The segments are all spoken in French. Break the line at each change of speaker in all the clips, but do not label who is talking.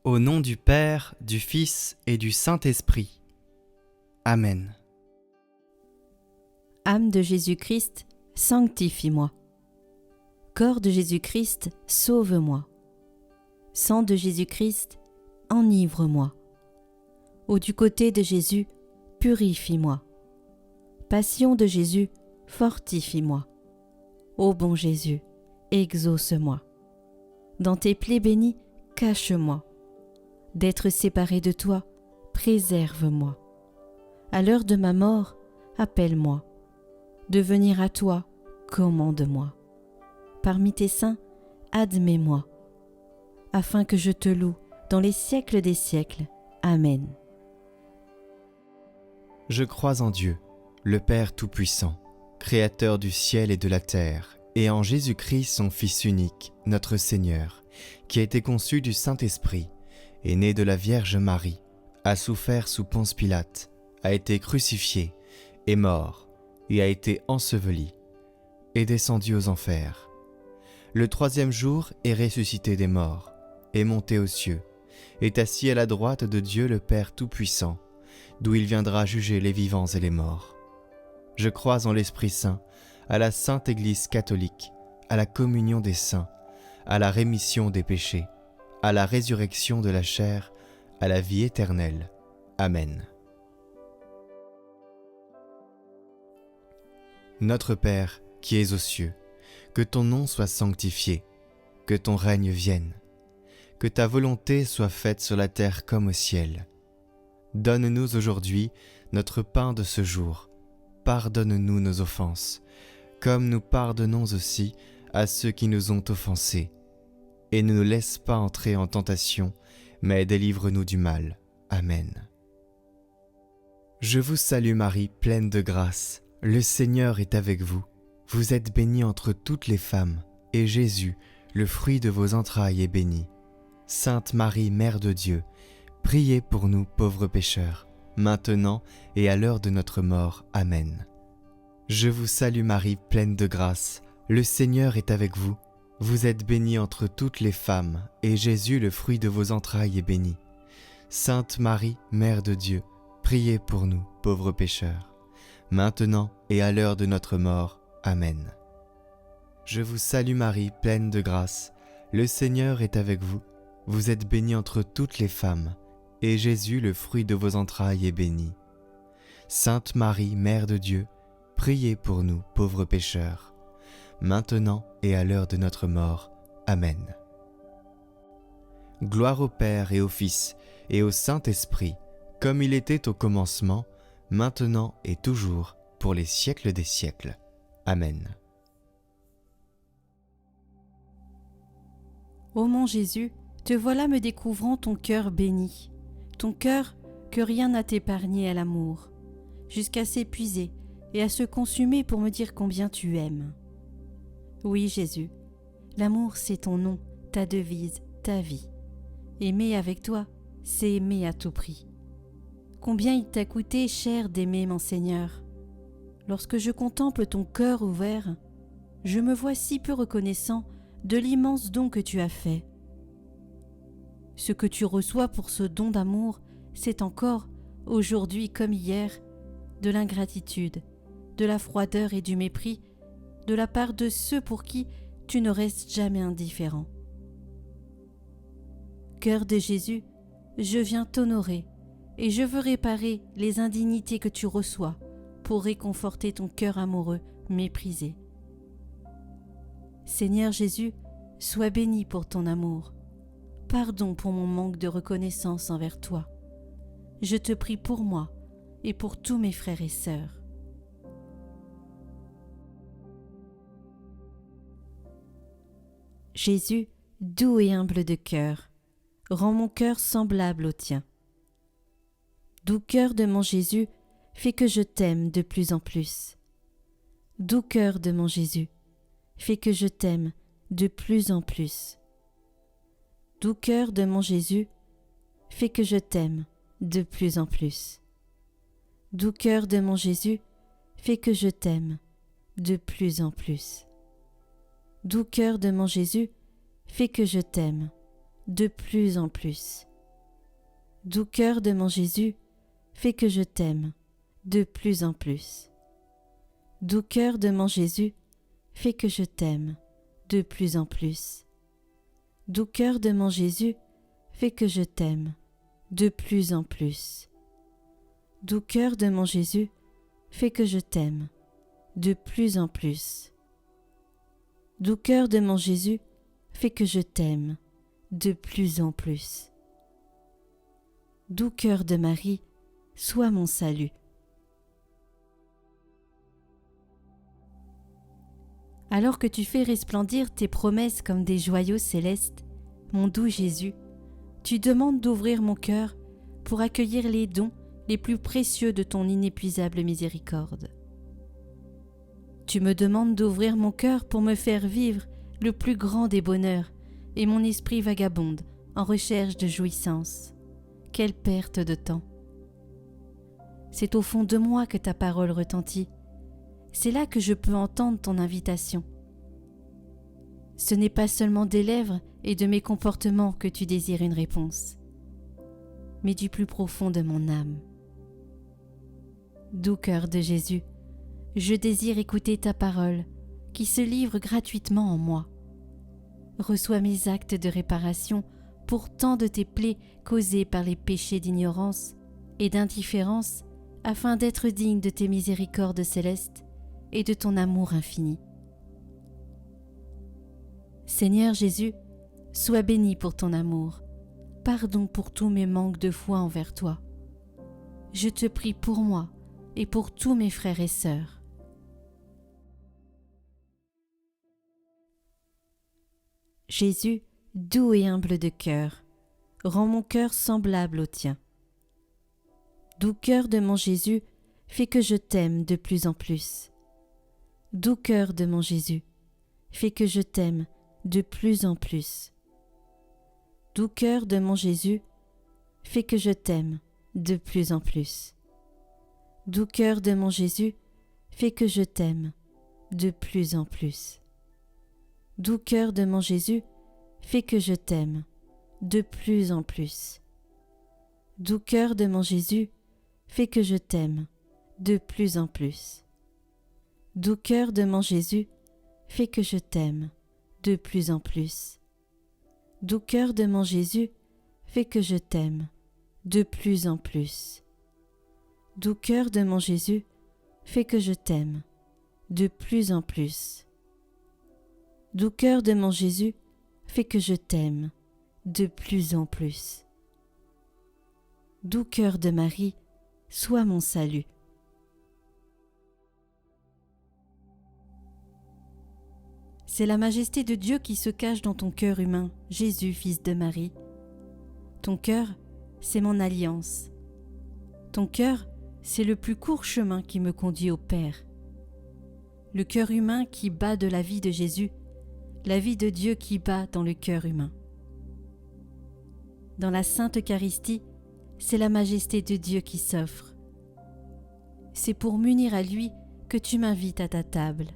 Au nom du Père, du Fils et du Saint-Esprit. Amen.
Âme de Jésus-Christ, sanctifie-moi. Corps de Jésus-Christ, sauve-moi. Sang de Jésus-Christ, enivre-moi. Ô du côté de Jésus, purifie-moi. Passion de Jésus, fortifie-moi. Ô bon Jésus, exauce-moi. Dans tes plaies bénies, cache-moi. D'être séparé de toi, préserve-moi. À l'heure de ma mort, appelle-moi. De venir à toi, commande-moi. Parmi tes saints, admets-moi, afin que je te loue dans les siècles des siècles. Amen.
Je crois en Dieu, le Père Tout-Puissant, Créateur du ciel et de la terre, et en Jésus-Christ, son Fils unique, notre Seigneur, qui a été conçu du Saint-Esprit, est né de la Vierge Marie, a souffert sous Ponce Pilate, a été crucifié, est mort, et a été enseveli, est descendu aux enfers. Le troisième jour est ressuscité des morts, est monté aux cieux, est assis à la droite de Dieu le Père Tout-Puissant, d'où il viendra juger les vivants et les morts. Je crois en l'Esprit Saint, à la Sainte Église catholique, à la communion des saints, à la rémission des péchés, à la résurrection de la chair, à la vie éternelle. Amen. Notre Père, qui es aux cieux, que ton nom soit sanctifié, que ton règne vienne, que ta volonté soit faite sur la terre comme au ciel. Donne-nous aujourd'hui notre pain de ce jour. Pardonne-nous nos offenses, comme nous pardonnons aussi à ceux qui nous ont offensés. Et ne nous laisse pas entrer en tentation, mais délivre-nous du mal. Amen. Je vous salue Marie, pleine de grâce. Le Seigneur est avec vous. Vous êtes bénie entre toutes les femmes, et Jésus, le fruit de vos entrailles, est béni. Sainte Marie, Mère de Dieu, priez pour nous pauvres pécheurs, maintenant et à l'heure de notre mort. Amen. Je vous salue Marie, pleine de grâce. Le Seigneur est avec vous. Vous êtes bénie entre toutes les femmes, et Jésus, le fruit de vos entrailles, est béni. Sainte Marie, Mère de Dieu, priez pour nous, pauvres pécheurs, maintenant et à l'heure de notre mort. Amen. Je vous salue Marie, pleine de grâce. Le Seigneur est avec vous. Vous êtes bénie entre toutes les femmes, et Jésus, le fruit de vos entrailles, est béni. Sainte Marie, Mère de Dieu, priez pour nous, pauvres pécheurs, maintenant et à l'heure de notre mort. Amen. Gloire au Père et au Fils et au Saint-Esprit, comme il était au commencement, maintenant et toujours, pour les siècles des siècles. Amen.
Ô mon Jésus, te voilà me découvrant ton cœur béni, ton cœur que rien n'a épargné à l'amour, jusqu'à s'épuiser et à se consumer pour me dire combien tu aimes. Oui, Jésus, l'amour c'est ton nom, ta devise, ta vie. Aimer avec toi, c'est aimer à tout prix. Combien il t'a coûté cher d'aimer mon Seigneur. Lorsque je contemple ton cœur ouvert, je me vois si peu reconnaissant de l'immense don que tu as fait. Ce que tu reçois pour ce don d'amour, c'est encore, aujourd'hui comme hier, de l'ingratitude, de la froideur et du mépris de la part de ceux pour qui tu ne restes jamais indifférent. Cœur de Jésus, je viens t'honorer et je veux réparer les indignités que tu reçois pour réconforter ton cœur amoureux méprisé. Seigneur Jésus, sois béni pour ton amour. Pardon pour mon manque de reconnaissance envers toi. Je te prie pour moi et pour tous mes frères et sœurs. Jésus, doux et humble de cœur, rends mon cœur semblable au tien. Doux cœur de mon Jésus, fais que je t'aime de plus en plus. Doux cœur de mon Jésus, fais que je t'aime de plus en plus. Doux cœur de mon Jésus, fais que je t'aime de plus en plus. Doux cœur de mon Jésus, fais que je t'aime de plus en plus. Doux cœur de mon Jésus, fais que je t'aime de plus en plus. Doux cœur de mon Jésus, fais que je t'aime de plus en plus. Doux cœur de mon Jésus, fais que je t'aime de plus en plus. Doux cœur de mon Jésus, fais que je t'aime de plus en plus. Doux cœur de mon Jésus, fais que je t'aime de plus en plus. Doux cœur de mon Jésus, fais que je t'aime de plus en plus. Doux cœur de Marie, sois mon salut. Alors que tu fais resplendir tes promesses comme des joyaux célestes, mon doux Jésus, tu demandes d'ouvrir mon cœur pour accueillir les dons les plus précieux de ton inépuisable miséricorde. Tu me demandes d'ouvrir mon cœur pour me faire vivre le plus grand des bonheurs, et mon esprit vagabonde en recherche de jouissance. Quelle perte de temps! C'est au fond de moi que ta parole retentit. C'est là que je peux entendre ton invitation. Ce n'est pas seulement des lèvres et de mes comportements que tu désires une réponse, mais du plus profond de mon âme. Doux cœur de Jésus, je désire écouter ta parole qui se livre gratuitement en moi. Reçois mes actes de réparation pour tant de tes plaies causées par les péchés d'ignorance et d'indifférence, afin d'être digne de tes miséricordes célestes et de ton amour infini. Seigneur Jésus, sois béni pour ton amour. Pardon pour tous mes manques de foi envers toi. Je te prie pour moi et pour tous mes frères et sœurs. Jésus, doux et humble de cœur, rends mon cœur semblable au tien. Doux cœur de mon Jésus, fais que je t'aime de plus en plus. Doux cœur de mon Jésus, fais que je t'aime de plus en plus. Doux cœur de mon Jésus, fais que je t'aime de plus en plus. Doux cœur de mon Jésus, fais que je t'aime de plus en plus. Doux cœur de mon Jésus, fais que je t'aime de plus en plus. Doux cœur de mon Jésus, fais que je t'aime de plus en plus. Doux cœur de mon Jésus, fais que je t'aime de plus en plus. Doux cœur de mon Jésus, fais que je t'aime de plus en plus. Doux cœur de mon Jésus, fais que je t'aime de plus en plus. Doux cœur de mon Jésus, fais que je t'aime de plus en plus. Doux cœur de Marie, sois mon salut. C'est la majesté de Dieu qui se cache dans ton cœur humain, Jésus, fils de Marie. Ton cœur, c'est mon alliance. Ton cœur, c'est le plus court chemin qui me conduit au Père. Le cœur humain qui bat de la vie de Jésus, la vie de Dieu qui bat dans le cœur humain. Dans la Sainte Eucharistie, c'est la majesté de Dieu qui s'offre. C'est pour m'unir à lui que tu m'invites à ta table,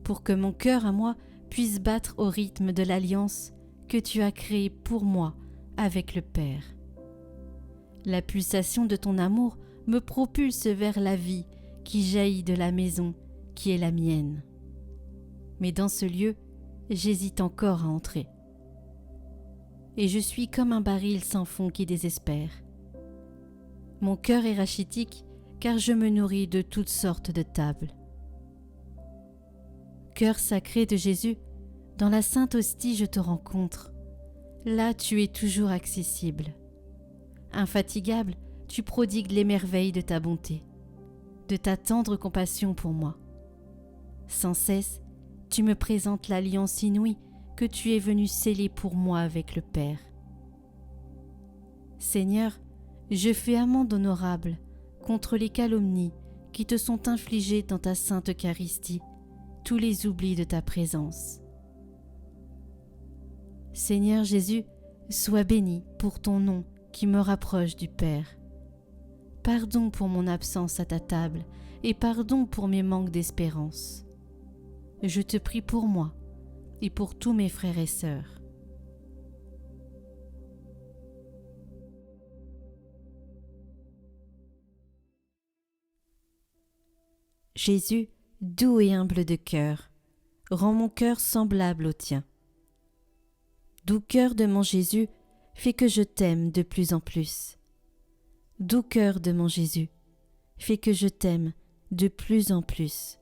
pour que mon cœur à moi puisse battre au rythme de l'alliance que tu as créée pour moi avec le Père. La pulsation de ton amour me propulse vers la vie qui jaillit de la maison qui est la mienne. Mais dans ce lieu, j'hésite encore à entrer. Et je suis comme un baril sans fond qui désespère. Mon cœur est rachitique car je me nourris de toutes sortes de tables. Cœur sacré de Jésus, dans la Sainte Hostie je te rencontre. Là tu es toujours accessible. Infatigable, tu prodigues les merveilles de ta bonté, de ta tendre compassion pour moi. Sans cesse, tu me présentes l'alliance inouïe que tu es venu sceller pour moi avec le Père. Seigneur, je fais amende honorable contre les calomnies qui te sont infligées dans ta Sainte Eucharistie, tous les oublis de ta présence. Seigneur Jésus, sois béni pour ton nom qui me rapproche du Père. Pardon pour mon absence à ta table et pardon pour mes manques d'espérance. Je te prie pour moi et pour tous mes frères et sœurs. Jésus, doux et humble de cœur, rends mon cœur semblable au tien. Doux cœur de mon Jésus, fais que je t'aime de plus en plus. Doux cœur de mon Jésus, fais que je t'aime de plus en plus.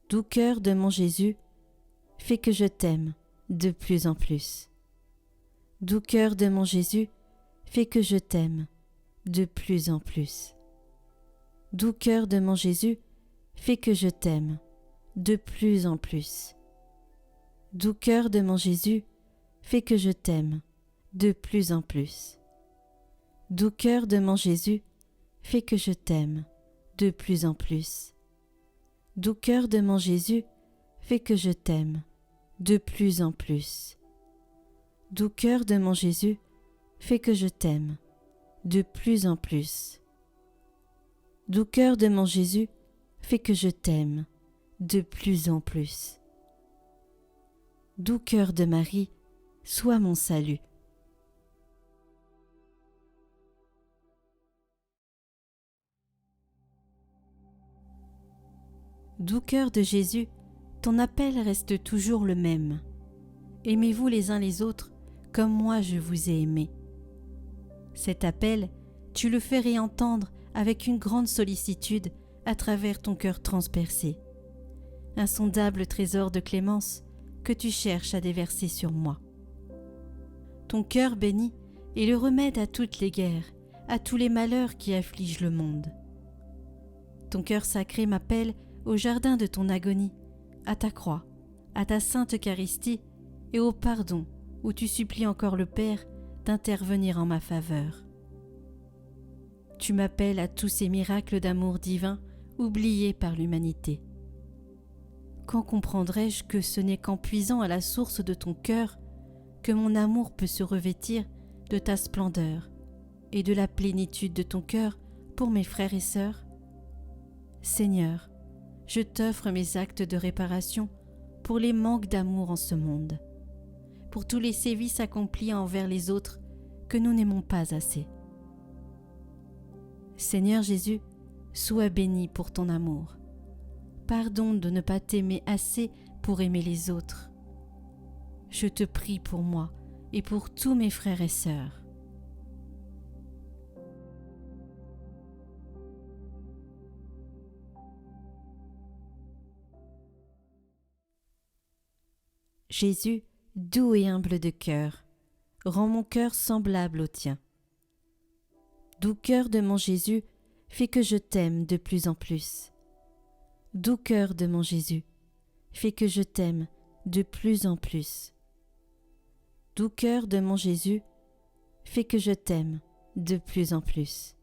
Doux cœur de mon Jésus, fais que je t'aime de plus en plus. Doux cœur de mon Jésus, fais que je t'aime de plus en plus. Doux cœur de mon Jésus, fais que je t'aime de plus en plus. Doux cœur de mon Jésus, fais que je t'aime de plus en plus. Doux cœur de mon Jésus, fais que je t'aime de plus en plus. Doux cœur de mon Jésus, fais que je t'aime de plus en plus. Doux cœur de mon Jésus, fais que je t'aime de plus en plus. Doux cœur de mon Jésus, fais que je t'aime de plus en plus. Doux cœur de Marie, sois mon salut. Doux cœur de Jésus, ton appel reste toujours le même. Aimez-vous les uns les autres comme moi je vous ai aimé. Cet appel, tu le fais réentendre avec une grande sollicitude à travers ton cœur transpercé. Insondable trésor de clémence que tu cherches à déverser sur moi. Ton cœur béni est le remède à toutes les guerres, à tous les malheurs qui affligent le monde. Ton cœur sacré m'appelle au jardin de ton agonie, à ta croix, à ta sainte Eucharistie et au pardon où tu supplies encore le Père d'intervenir en ma faveur. Tu m'appelles à tous ces miracles d'amour divin oubliés par l'humanité. Quand comprendrai-je que ce n'est qu'en puisant à la source de ton cœur que mon amour peut se revêtir de ta splendeur et de la plénitude de ton cœur pour mes frères et sœurs? Seigneur, je t'offre mes actes de réparation pour les manques d'amour en ce monde, pour tous les sévices accomplis envers les autres que nous n'aimons pas assez. Seigneur Jésus, sois béni pour ton amour. Pardonne de ne pas t'aimer assez pour aimer les autres. Je te prie pour moi et pour tous mes frères et sœurs. Jésus, doux et humble de cœur, rends mon cœur semblable au tien. Doux cœur de mon Jésus, fais que je t'aime de plus en plus. Doux cœur de mon Jésus, fais que je t'aime de plus en plus. Doux cœur de mon Jésus, fais que je t'aime de plus en plus.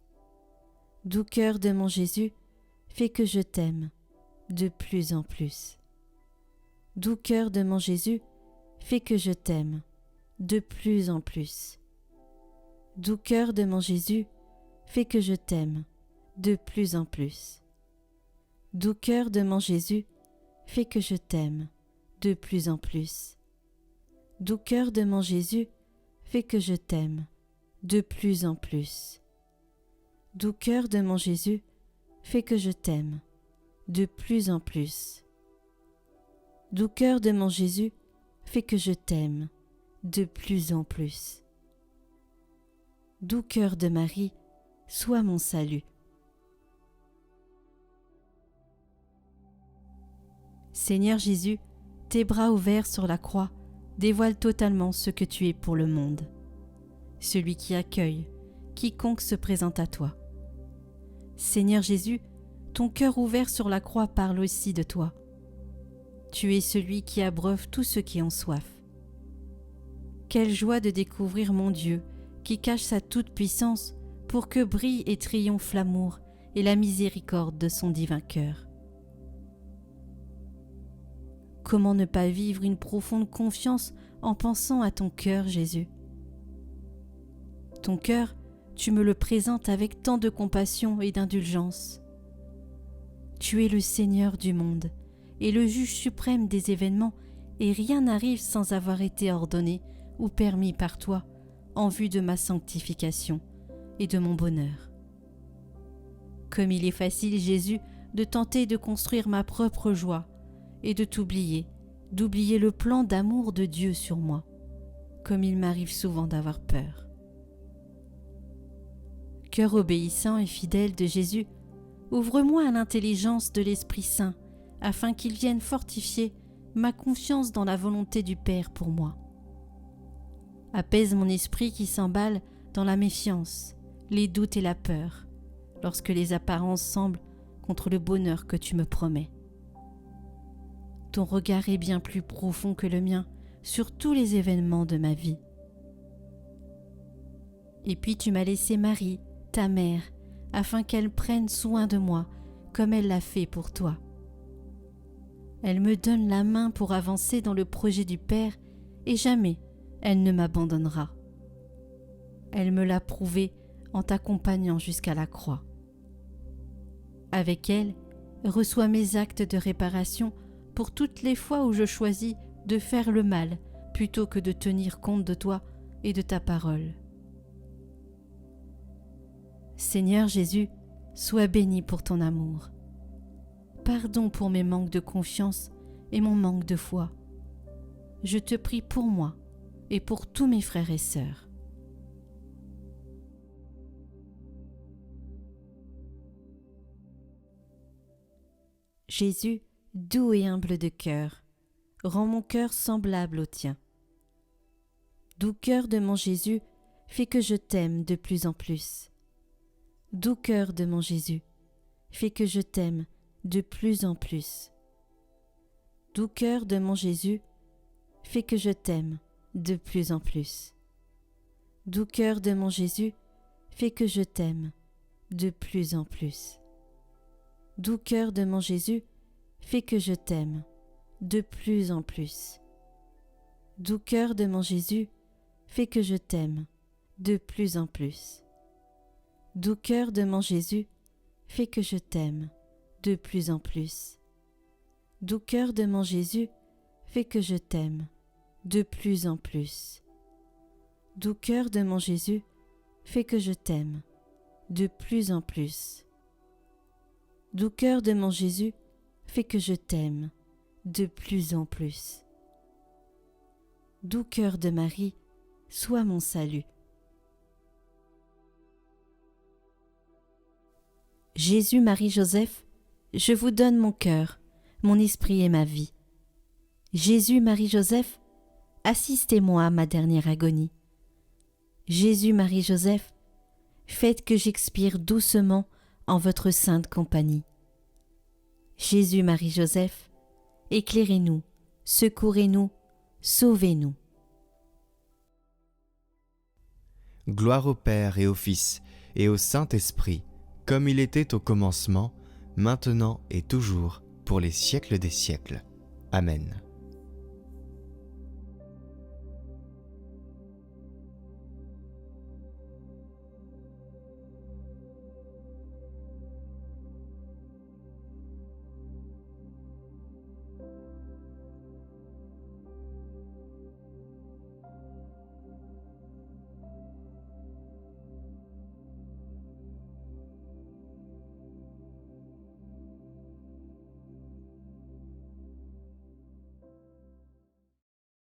Doux cœur de mon Jésus, fais que je t'aime de plus en plus. Doux cœur de mon Jésus, fais que je t'aime de plus en plus. Doux cœur de mon Jésus, fais que je t'aime de plus en plus. Doux cœur de mon Jésus, fais que je t'aime de plus en plus. Doux cœur de mon Jésus, fais que je t'aime de plus en plus. Doux cœur de mon Jésus, fais que je t'aime de plus en plus. Doux cœur de mon Jésus, fais que je t'aime de plus en plus. Doux cœur de Marie, sois mon salut. Seigneur Jésus, tes bras ouverts sur la croix dévoilent totalement ce que tu es pour le monde. Celui qui accueille quiconque se présente à toi. Seigneur Jésus, ton cœur ouvert sur la croix parle aussi de toi. Tu es celui qui abreuve tous ceux qui ont soif. Quelle joie de découvrir mon Dieu qui cache sa toute-puissance pour que brille et triomphe l'amour et la miséricorde de son divin cœur. Comment ne pas vivre une profonde confiance en pensant à ton cœur, Jésus? Ton cœur, tu me le présentes avec tant de compassion et d'indulgence. Tu es le Seigneur du monde et le juge suprême des événements, et rien n'arrive sans avoir été ordonné ou permis par toi en vue de ma sanctification et de mon bonheur. Comme il est facile, Jésus, de tenter de construire ma propre joie et de d'oublier le plan d'amour de Dieu sur moi, comme il m'arrive souvent d'avoir peur. Cœur obéissant et fidèle de Jésus, ouvre-moi à l'intelligence de l'Esprit Saint, afin qu'il vienne fortifier ma confiance dans la volonté du Père pour moi. Apaise mon esprit qui s'emballe dans la méfiance, les doutes et la peur, lorsque les apparences semblent contre le bonheur que tu me promets. Ton regard est bien plus profond que le mien sur tous les événements de ma vie. Et puis tu m'as laissé Marie, ta mère, afin qu'elle prenne soin de moi comme elle l'a fait pour toi. Elle me donne la main pour avancer dans le projet du Père et jamais elle ne m'abandonnera. Elle me l'a prouvé en t'accompagnant jusqu'à la croix. Avec elle, reçois mes actes de réparation pour toutes les fois où je choisis de faire le mal plutôt que de tenir compte de toi et de ta parole. Seigneur Jésus, sois béni pour ton amour. Pardon pour mes manques de confiance et mon manque de foi. Je te prie pour moi et pour tous mes frères et sœurs. Jésus, doux et humble de cœur, rends mon cœur semblable au tien. Doux cœur de mon Jésus, fais que je t'aime de plus en plus. Doux cœur de mon Jésus, fais que je t'aime de plus en plus. Doux cœur de mon Jésus, fais que je t'aime de plus en plus. Doux cœur de mon Jésus, fais que je t'aime de plus en plus. Doux cœur de mon Jésus, fais que je t'aime de plus en plus. Doux cœur de mon Jésus, fais que je t'aime de plus en plus. Doux cœur de mon Jésus, fais que je t'aime de plus en plus. Doux cœur de mon Jésus, fais que je t'aime de plus en plus. Doux cœur de mon Jésus, fais que je t'aime de plus en plus. Doux cœur de mon Jésus, fais que je t'aime de plus en plus. Doux cœur de Marie, sois mon salut. Jésus, Marie, Joseph, je vous donne mon cœur, mon esprit et ma vie. Jésus, Marie, Joseph, assistez-moi à ma dernière agonie. Jésus, Marie, Joseph, faites que j'expire doucement en votre sainte compagnie. Jésus, Marie, Joseph, éclairez-nous, secourez-nous, sauvez-nous.
Gloire au Père et au Fils et au Saint-Esprit, comme il était au commencement, maintenant et toujours, pour les siècles des siècles. Amen.